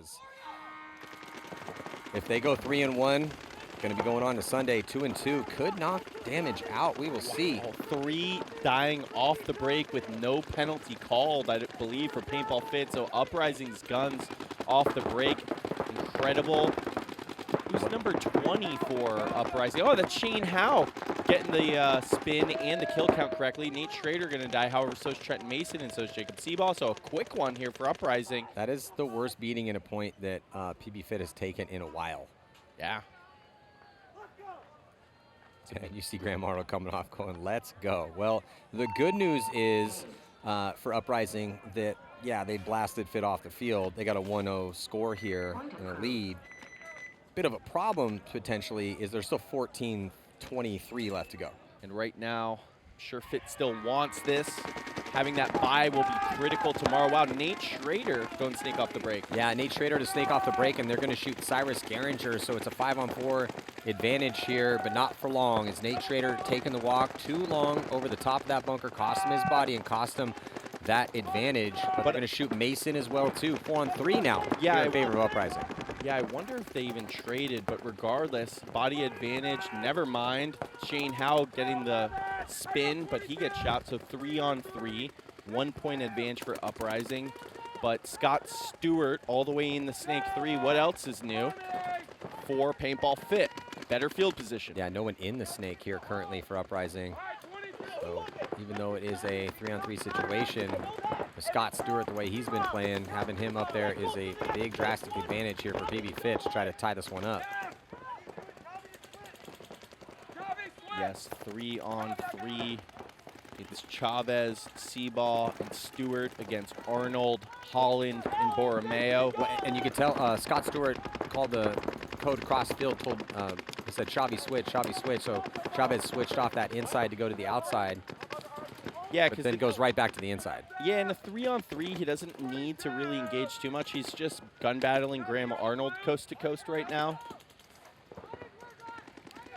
because if they go 3-1, going to be going on to Sunday 2-2, could knock damage out. We will see. 3 dying off the break with no penalty called, I believe, for Paintball Fit. So Uprising's guns off the break. Incredible. Who's number 20 for Uprising? Oh, that's Shane Howe getting the spin and the kill count correctly. Nate Schrader going to die. However, so is Trenton Mason and so is Jacob Seaball. So a quick one here for Uprising. That is the worst beating in a point that PB Fit has taken in a while. Yeah. And you see Graham Arnold coming off going, let's go. Well, the good news is for Uprising that, yeah, they blasted Fit off the field. They got a 1-0 score here and a lead. Bit of a problem, potentially, is there's still 14-23 left to go. And right now, I'm sure Fit still wants this. Having that bye will be critical tomorrow. Wow, Nate Schrader going to snake off the break. Yeah, Nate Schrader to snake off the break, and they're going to shoot Cyrus Geringer, so it's a 5-on-4 advantage here, but not for long. As Nate Schrader taking the walk too long over the top of that bunker, cost him his body and cost him that advantage. But they're going to shoot Mason as well, too. 4-on-3 now. Yeah, in favor of Uprising. Yeah, I wonder if they even traded, but regardless, body advantage, never mind. Shane Howe getting the spin, but he gets shot, so 3-on-3, 1 point advantage for Uprising. But Scott Stewart all the way in the snake 3. What else is new for Paintball Fit? Better field position. Yeah, no one in the snake here currently for Uprising. So even though it is a 3-on-3 situation, Scott Stewart, the way he's been playing, having him up there is a big drastic advantage here for PB Fit to try to tie this one up. Yes, 3-on-3. It's Chavez, Seaball, and Stewart against Arnold, Holland, and Borromeo. Well, and you can tell Scott Stewart called the code cross field, he said Chavez switch, so Chavez switched off that inside to go to the outside. Yeah, but then it goes right back to the inside. Yeah, in a 3-on-3, he doesn't need to really engage too much. He's just gun battling Graham Arnold coast to coast right now.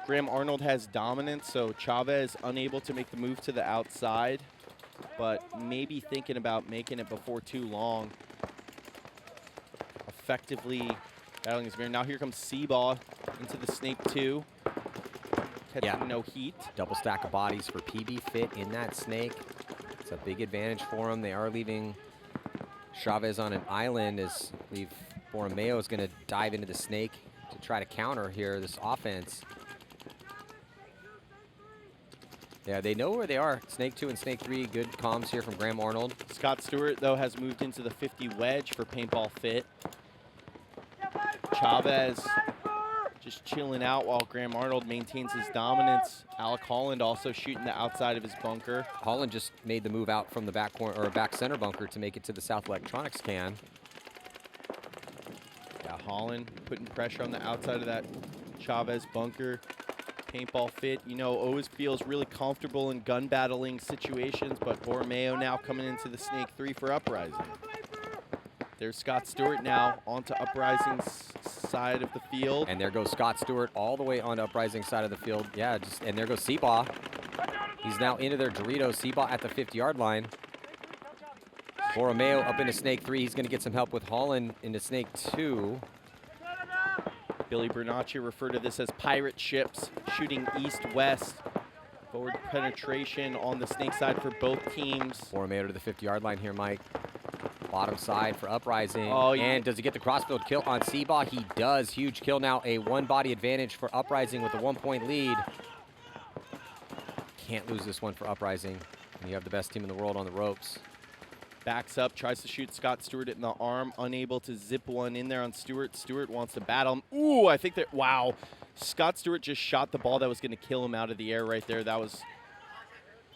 Graham Arnold has dominance, so Chavez unable to make the move to the outside, but maybe thinking about making it before too long. Effectively battling his mirror. Now here comes Seaball into the snake 2. Catching no heat. Double stack of bodies for PB Fit in that snake. It's a big advantage for them. They are leaving Chavez on an island as Borromeo is going to dive into the snake to try to counter here this offense. Yeah, they know where they are. Snake 2 and Snake 3, good comms here from Graham Arnold. Scott Stewart, though, has moved into the 50 wedge for Paintball Fit. Chavez just chilling out while Graham Arnold maintains his dominance. Alec Holland also shooting the outside of his bunker. Holland just made the move out from the back corner or back center bunker to make it to the South Electronics can. Yeah, Holland putting pressure on the outside of that Chavez bunker. Paintball Fit, you know, always feels really comfortable in gun battling situations, but Borromeo now coming into the snake 3 for Uprising. There's Scott Stewart now onto Uprising's side of the field. And there goes Scott Stewart all the way onto Uprising side of the field. Yeah, and there goes Seabaugh. He's now into their Dorito. Seabaugh at the 50-yard line. Borromeo up into snake 3. He's going to get some help with Holland into snake 2. Billy Bernacci referred to this as pirate ships shooting east-west. Forward penetration on the snake side for both teams. Borromeo to the 50-yard line here, Mike. Bottom side for Uprising. Oh, yeah. And does he get the crossfield kill on Seabaugh? He does. Huge kill now. A one-body advantage for Uprising with a 1-point lead. Can't lose this one for Uprising. And you have the best team in the world on the ropes. Backs up, tries to shoot Scott Stewart in the arm. Unable to zip one in there on Stewart. Stewart wants to battle him. Ooh, I think that, wow. Scott Stewart just shot the ball that was going to kill him out of the air right there. That was...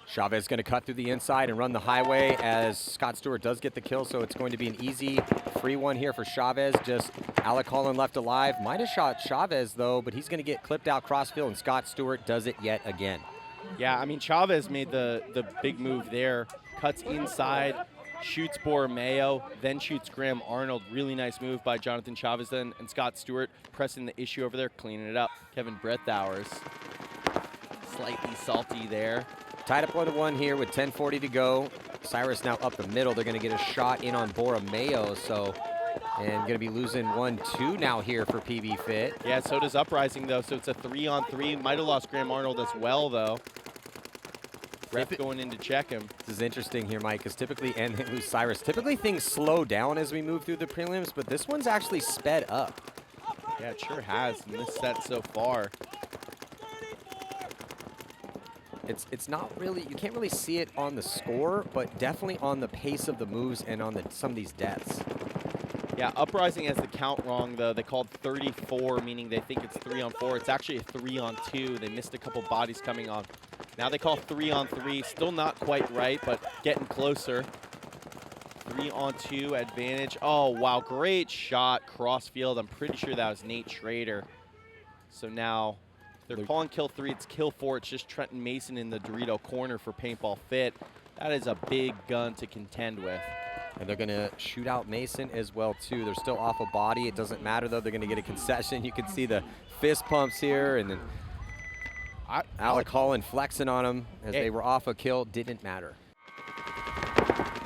Chavez going to cut through the inside and run the highway as Scott Stewart does get the kill, so it's going to be an easy free one here for Chavez. Just Alec Holland left alive. Might have shot Chavez, though, but he's going to get clipped out crossfield, and Scott Stewart does it yet again. Yeah, I mean, Chavez made the big move there. Cuts inside, shoots Borromeo, then shoots Graham Arnold. Really nice move by Jonathan Chavez then, and Scott Stewart pressing the issue over there, cleaning it up. Kevin Brethowers, slightly salty there. Tied up 1-1 here with 10:40 to go. Cyrus now up the middle. They're going to get a shot in on Borromeo, so And going to be losing 1-2 now here for PB Fit. Yeah, so does Uprising, though. So it's a 3-on-3. Might have lost Graham Arnold as well, though. Ref going in to check him. This is interesting here, Mike, because typically, and they lose Cyrus. Typically things slow down as we move through the prelims, but this one's actually sped up. Yeah, it sure has in this set so far. It's not really, you can't really see it on the score, but definitely on the pace of the moves and on some of these deaths. Yeah, Uprising has the count wrong, though. They called 34, meaning they think it's 3-on-4. It's actually a 3-on-2. They missed a couple bodies coming on. Now they call 3-on-3. Still not quite right, but getting closer. 3-on-2 advantage. Oh, wow, great shot, crossfield. I'm pretty sure that was Nate Schrader. So now they're calling kill 3. It's kill 4. It's just Trenton Mason in the Dorito corner for Paintball Fit. That is a big gun to contend with. And they're going to shoot out Mason as well, too. They're still off a body. It doesn't matter, though. They're going to get a concession. You can see the fist pumps here. And then Alec Holland flexing on him as they were off a kill. Didn't matter.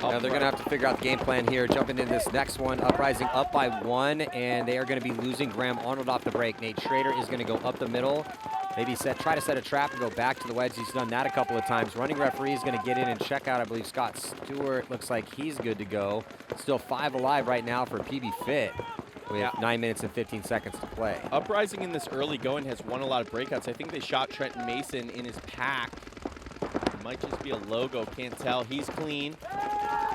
Now they're going to have to figure out the game plan here. Jumping into this next one. Uprising up by 1. And they are going to be losing Graham Arnold off the break. Nate Schrader is going to go up the middle. Maybe try to set a trap and go back to the wedge. He's done that a couple of times. Running referee is going to get in and check out, I believe, Scott Stewart. Looks like he's good to go. Still 5 alive right now for PB Fit. We have 9 minutes and 15 seconds to play. Uprising in this early going has won a lot of breakouts. I think they shot Trenton Mason in his pack. It might just be a logo, can't tell. He's clean.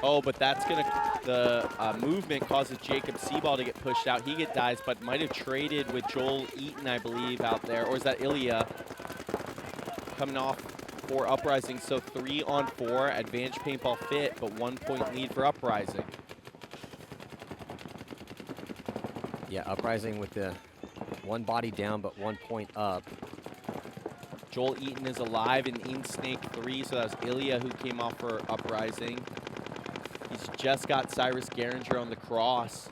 Oh, but that's going to, the movement causes Jacob Seaball to get pushed out. He dies, but might have traded with Joel Eaton, I believe, out there. Or is that Ilya coming off for Uprising? So 3-on-4, advantage Paintball Fit, but 1-point lead for Uprising. Yeah, Uprising with the 1 body down, but 1 point up. Joel Eaton is alive in Snake 3, so that was Ilya who came off for Uprising. He's just got Cyrus Geringer on the cross.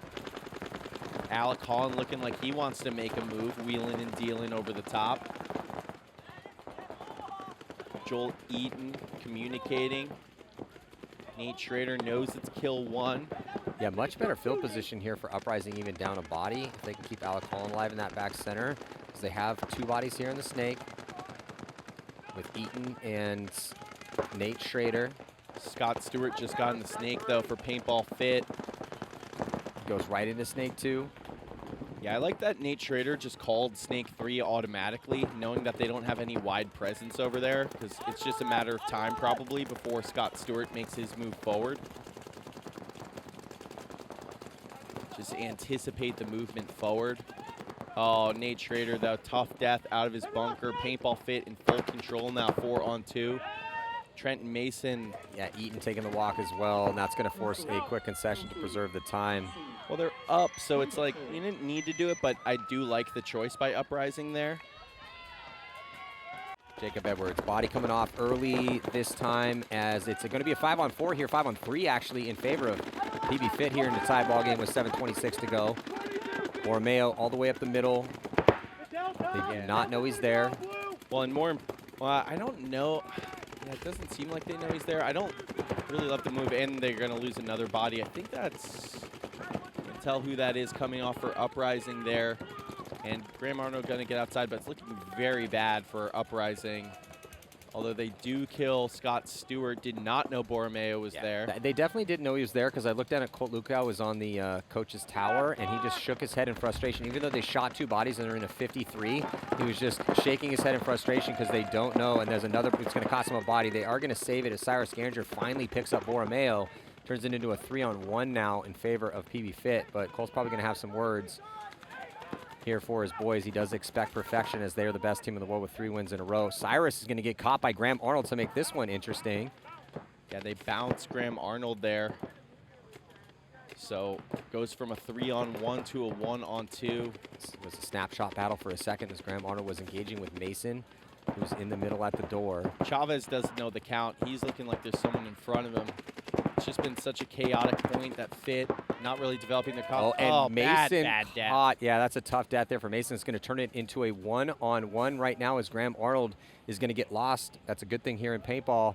Alec Holland looking like he wants to make a move, wheeling and dealing over the top. Joel Eaton communicating. Nate Schrader knows it's kill 1. Yeah, much better field position here for Uprising, even down a body. If they can keep Alec Holland alive in that back center, because they have 2 bodies here in the Snake with Eaton and Nate Schrader. Scott Stewart just got in the Snake, though, for Paintball Fit. Goes right into Snake 2. Yeah, I like that Nate Schrader just called Snake 3 automatically, knowing that they don't have any wide presence over there, because it's just a matter of time, probably, before Scott Stewart makes his move forward. Just anticipate the movement forward. Oh, Nate Schrader, though, tough death out of his bunker. Paintball Fit in full control now, 4-on-2. Trenton Mason. Yeah, Eaton taking the walk as well, and that's going to force a quick concession to preserve the time. Well, they're up, so it's like you didn't need to do it, but I do like the choice by Uprising there. Jacob Edwards, body coming off early this time, as it's going to be a 5-on-4 here, 5-on-3 actually in favor of PB Fit here in the tie ball game with 7:26 to go. Borromeo all the way up the middle. They do not know he's there. Well, and more, I don't know. Yeah, it doesn't seem like they know he's there. I don't really love the move, and they're going to lose another body. I think that's, you can tell who that is coming off for Uprising there. And Graham Arnold going to get outside, but it's looking very bad for Uprising. Although they do kill Scott Stewart, did not know Borromeo was there. They definitely didn't know he was there, because I looked down at Colt Lukow was on the coach's tower, and he just shook his head in frustration. Even though they shot 2 bodies and they're in a 53, he was just shaking his head in frustration because they don't know, and there's another, it's going to cost him a body. They are going to save it as Cyrus Geringer finally picks up Borromeo. Turns it into a 3-on-1 now in favor of PB Fit, but Colt's probably going to have some words here for his boys. He does expect perfection, as they are the best team in the world with 3 wins in a row. Cyrus is going to get caught by Graham Arnold to make this one interesting. Yeah, they bounce Graham Arnold there. So goes from a 3-on-1 to a 1-on-2. It was a snapshot battle for a second as Graham Arnold was engaging with Mason, who's in the middle at the door. Chavez doesn't know the count. He's looking like there's someone in front of him. It's just been such a chaotic point that Fit, not really developing their comp. Oh, and Mason bad caught. Yeah, that's a tough death there for Mason. It's going to turn it into a 1-on-1 right now, as Graham Arnold is going to get lost. That's a good thing here in paintball,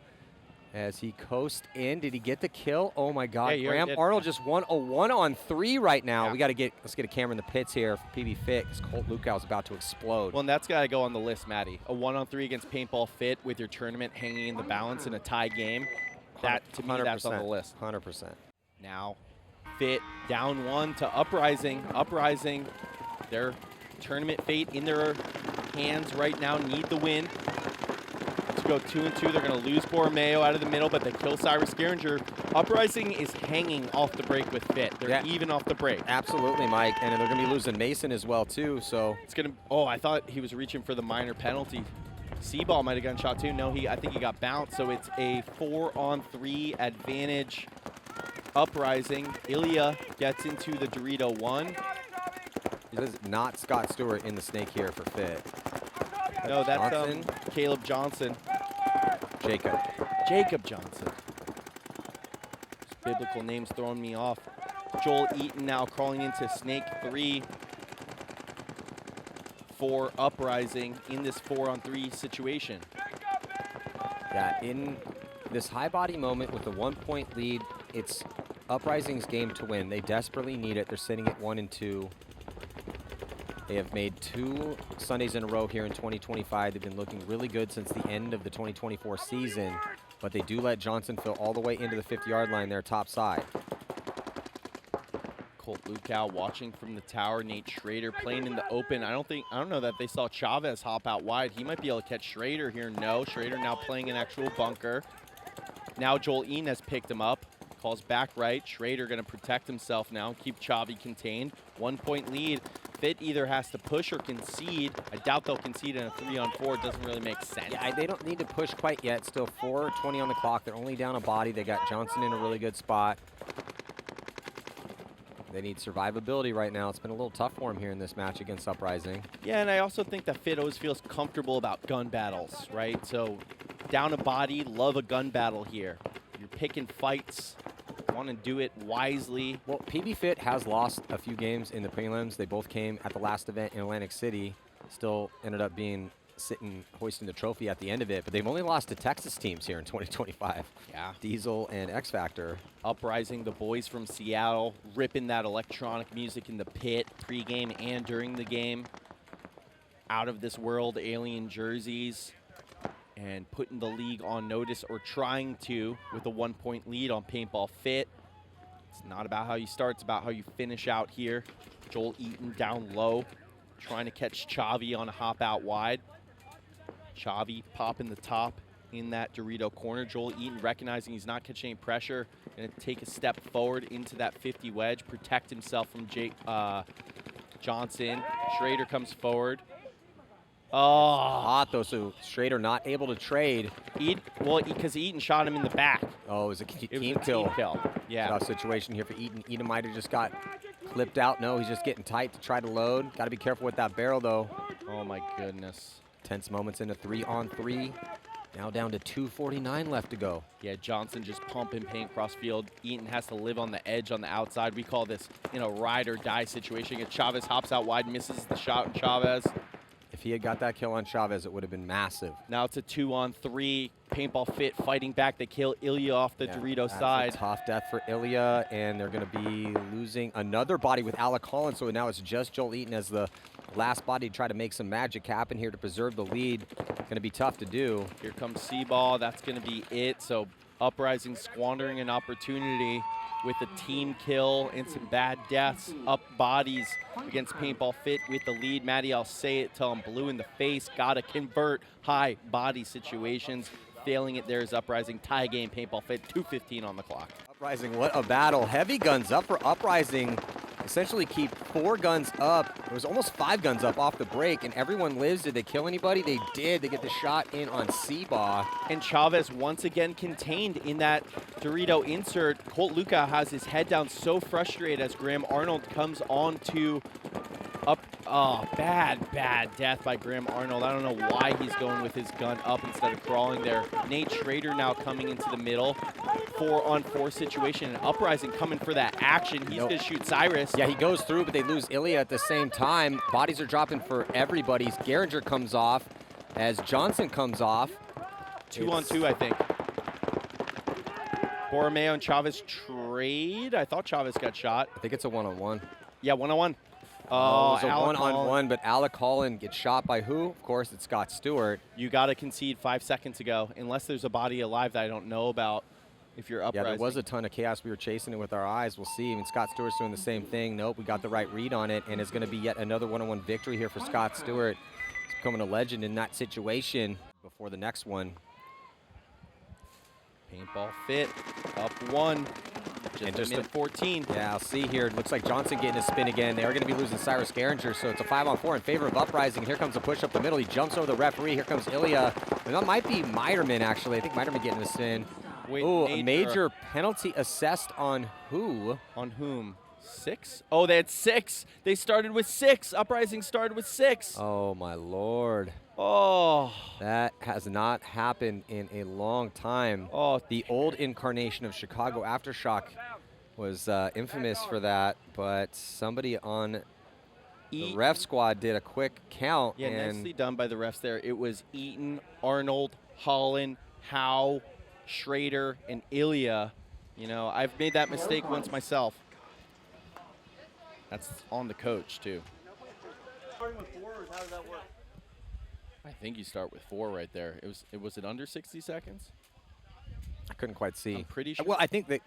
as he coasts in. Did he get the kill? Oh my God! Yeah, Graham Arnold just won a 1-on-3 right now. Yeah. Let's get a camera in the pits here for PB Fit, because Colt Lukow is about to explode. Well, and that's got to go on the list, Matty. A 1-on-3 against Paintball Fit with your tournament hanging in the balance in a tie game. That, to me, that's on the list. 100%. Now, Fit down 1 to Uprising. Uprising, their tournament fate in their hands right now, need the win. To go 2-2, they're going to lose Borromeo out of the middle, but they kill Cyrus Geringer. Uprising is hanging off the break with Fit. They're even off the break. Absolutely, Mike, and they're going to be losing Mason as well, too, so. It's going to, oh, I thought he was reaching for the minor penalty. Seaball might have gotten shot too. No, I think he got bounced, so it's a 4-on-3 advantage. Uprising. Ilya gets into the Dorito 1. This is not Scott Stewart in the snake here for Fit. No, that's Johnson. Caleb Johnson. Jacob Johnson. These biblical names throwing me off. Joel Eaton now crawling into snake 3 for Uprising in this 4-on-3 situation. Yeah, in this high body moment with a 1-point lead, it's Uprising's game to win. They desperately need it. They're sitting at 1-2. They have made 2 Sundays in a row here in 2025. They've been looking really good since the end of the 2024 season, but they do let Johnson fill all the way into the 50-yard line there, top side. Colt Lukow watching from the tower. Nate Schrader playing in the open. I don't know that they saw Chavez hop out wide. He might be able to catch Schrader here. No, Schrader now playing an actual bunker. Now Joel Eaton has picked him up. Calls back right. Schrader going to protect himself now and keep Chavi contained. 1-point lead. Fit either has to push or concede. I doubt they'll concede in a 3-on-4. It doesn't really make sense. Yeah, they don't need to push quite yet. Still 4:20 on the clock. They're only down a body. They got Johnson in a really good spot. They need survivability right now. It's been a little tough for him here in this match against Uprising. Yeah, and I also think that Fit always feels comfortable about gun battles, right? So down a body, love a gun battle here. You're picking fights. Want to do it wisely. Well, PB Fit has lost a few games in the prelims. They both came at the last event in Atlantic City. Still ended up being hoisting the trophy at the end of it, but they've only lost to Texas teams here in 2025. Yeah. Diesel and X Factor. Uprising, the boys from Seattle, ripping that electronic music in the pit, pregame and during the game. Out of this world, alien jerseys. And putting the league on notice, or trying to, with a 1-point lead on Paintball Fit. It's not about how you start, it's about how you finish out here. Joel Eaton down low, trying to catch Chavi on a hop out wide. Chavi popping the top in that Dorito corner. Joel Eaton recognizing he's not catching any pressure, gonna take a step forward into that 50 wedge, protect himself from Johnson. Schrader comes forward. Oh, hot though, so Schrader not able to trade. Well, because Eaton shot him in the back. Oh, it was a team kill. Yeah. Tough situation here for Eaton. Eaton might have just got clipped out. No, he's just getting tight to try to load. Got to be careful with that barrel though. Oh my goodness. Tense moments in a 3-on-3. Now down to 2:49 left to go. Yeah, Johnson just pumping paint cross field. Eaton has to live on the edge on the outside. We call this in a ride or die situation. If Chavez hops out wide, misses the shot, and Chavez. If he had got that kill on Chavez, it would have been massive. Now it's a 2-on-3. Paintball Fit fighting back. They kill Ilya off the Dorito side. A tough death for Ilya, and they're going to be losing another body with Alec Collins. So now it's just Joel Eaton as the last body to try to make some magic happen here to preserve the lead. Going to be tough to do. Here comes Seaball. That's going to be it. So Uprising squandering an opportunity with a team kill and some bad deaths. Up bodies against Paintball Fit with the lead. Matty, I'll say it till I'm blue in the face. Gotta convert high body situations. Failing it, there's Uprising. Tie game, Paintball Fit, 2:15 on the clock. Uprising, what a battle. Heavy guns up for Uprising. Essentially keep 4 guns up. It was almost 5 guns up off the break, and everyone lives. Did they kill anybody? They did. They get the shot in on Seabaugh. And Chavez once again contained in that Dorito insert. Colt Lukow has his head down, so frustrated as Graham Arnold comes on to up. Oh, bad death by Graham Arnold. I don't know why he's going with his gun up instead of crawling there. Nate Schrader now coming into the middle. 4-on-4 situation, and Uprising coming for that action. He's going to shoot Cyrus. Yeah, he goes through, but they lose Ilya at the same time. Bodies are dropping for everybody. Geringer comes off as Johnson comes off. 2-on-2, I think. Borromeo and Chavez trade. I thought Chavez got shot. I think it's a one-on-one. Yeah, one-on-one. Oh, it was a Alec Holland. one-on-one, but Alec Holland gets shot by who? Of course, it's Scott Stewart. You got to concede 5 seconds ago, unless there's a body alive that I don't know about. If you're Uprising. Yeah, there was a ton of chaos. We were chasing it with our eyes. We'll see. Even Scott Stewart's doing the same thing. Nope, we got the right read on it, and it's going to be yet another one-on-one victory here for Scott Stewart. He's becoming a legend in that situation before the next one. Paintball Fit, up 1. Just a minute 14. Yeah, I'll see here. It looks like Johnson getting a spin again. They are going to be losing Cyrus Garinger, so it's a 5-on-4 in favor of Uprising. Here comes a push up the middle. He jumps over the referee. Here comes Ilya. And that might be Meiderman, actually. I think Meiderman getting a spin. Wait, ooh, a major penalty assessed on who? On whom? 6? Oh, they had 6. They started with 6. Uprising started with 6. Oh, my Lord. Oh. That has not happened in a long time. Oh. The old incarnation of Chicago Aftershock was infamous for that, but somebody on the ref squad did a quick count. Yeah, and nicely done by the refs there. It was Eaton, Arnold, Holland, Howe, Schrader, and Ilya. You know, I've made that mistake once myself. That's on the coach, too. Starting with 4, or how does that work? I think you start with 4 right there. Was it under 60 seconds? I couldn't quite see. I'm pretty sure. Well, I think that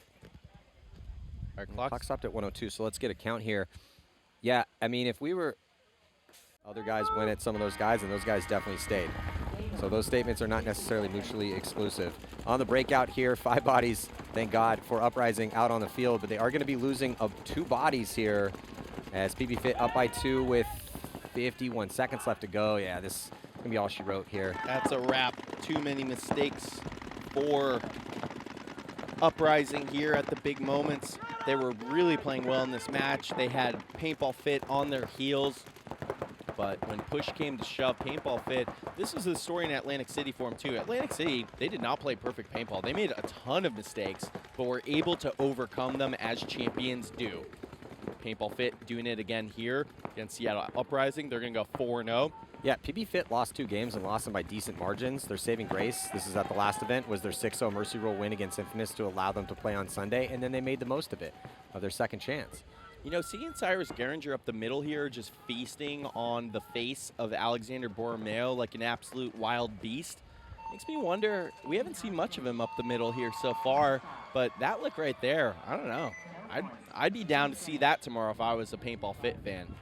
our clock stopped at 102, so let's get a count here. Yeah, I mean, if we were other guys went at some of those guys, and those guys definitely stayed. So those statements are not necessarily mutually exclusive. On the breakout here, 5 bodies, thank God, for Uprising out on the field, but they are going to be losing 2 bodies here as PB Fit up by 2 with 51 seconds left to go. Yeah, this is going to be all she wrote here. That's a wrap. Too many mistakes for Uprising here at the big moments. They were really playing well in this match. They had Paintball Fit on their heels. But when push came to shove, Paintball Fit, this was the story in Atlantic City for them too. Atlantic City, they did not play perfect paintball. They made a ton of mistakes, but were able to overcome them as champions do. Paintball Fit doing it again here against Seattle Uprising. They're going to go 4-0. Yeah, PB Fit lost 2 games and lost them by decent margins. Their saving grace, this is at the last event, was their 6-0 Mercy Rule win against Infamous to allow them to play on Sunday, and then they made the most of it, of their second chance. You know, seeing Cyrus Garinger up the middle here, just feasting on the face of Alexander Borromeo like an absolute wild beast, makes me wonder, we haven't seen much of him up the middle here so far, but that look right there, I don't know. I'd be down to see that tomorrow if I was a Paintball Fit fan.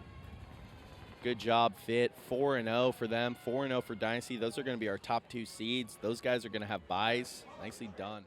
Good job, Fit. 4-0 for them, 4-0 for Dynasty. Those are going to be our top 2 seeds. Those guys are going to have buys. Nicely done.